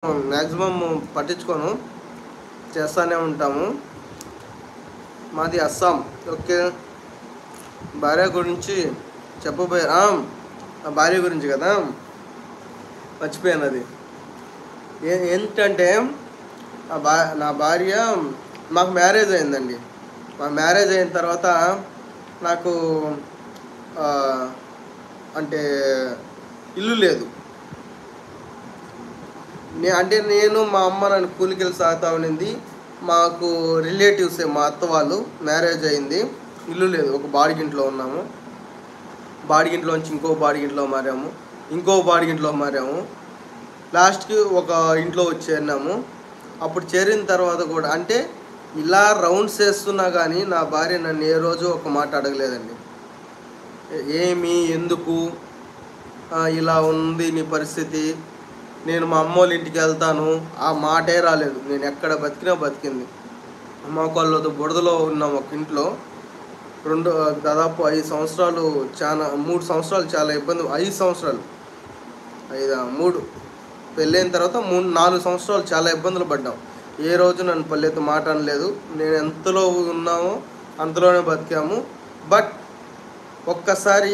Maximum పట్టించుకోను, చేస్తూనే ఉంటాము. మాది అస్సాం. ఓకే, భార్య గురించి చెప్పబోయా. నా భార్య గురించి కదా, మర్చిపోయాను అది. ఏంటంటే నా భార్య, మాకు మ్యారేజ్ అయిందండి. మా మ్యారేజ్ అయిన తర్వాత నాకు అంటే ఇల్లు లేదు. నేను మా అమ్మ నన్ను కూలికి వెళ్ళి సాగుతూ ఉండింది. మాకు రిలేటివ్సే, మా అత్త వాళ్ళు మ్యారేజ్ అయింది. ఇల్లు లేదు, ఒక బాడిగింట్లో ఉన్నాము. బాడిగింట్లోంచి ఇంకో బాడిగింట్లో మారాము, ఇంకో బాడిగింట్లో మారాము. లాస్ట్కి ఒక ఇంట్లో వచ్చి చేరినాము. అప్పుడు చేరిన తర్వాత కూడా ఇలా రౌండ్స్ వేస్తున్నా కానీ నా భార్య నన్ను ఏ రోజు ఒక మాట అడగలేదండి. ఏమి, ఎందుకు ఇలా ఉంది నీ పరిస్థితి, నేను మా అమ్మోళ్ళ ఇంటికి వెళ్తాను, ఆ మాటే రాలేదు. నేను ఎక్కడ బతికినా బతికింది. మోకాళ్ళతో బుడదలో ఉన్నాం ఒక ఇంట్లో. దాదాపు 5 సంవత్సరాలు, 3 సంవత్సరాలు చాలా ఇబ్బంది. 5 సంవత్సరాలు, 3 పెళ్ళైన తర్వాత 4 సంవత్సరాలు చాలా ఇబ్బందులు పడ్డాం. ఏ రోజు నన్ను పల్లెత్తు మాట అనలేదు. నేను ఎంతలో ఉన్నామో అంతలోనే బతికాము. బట్ ఒక్కసారి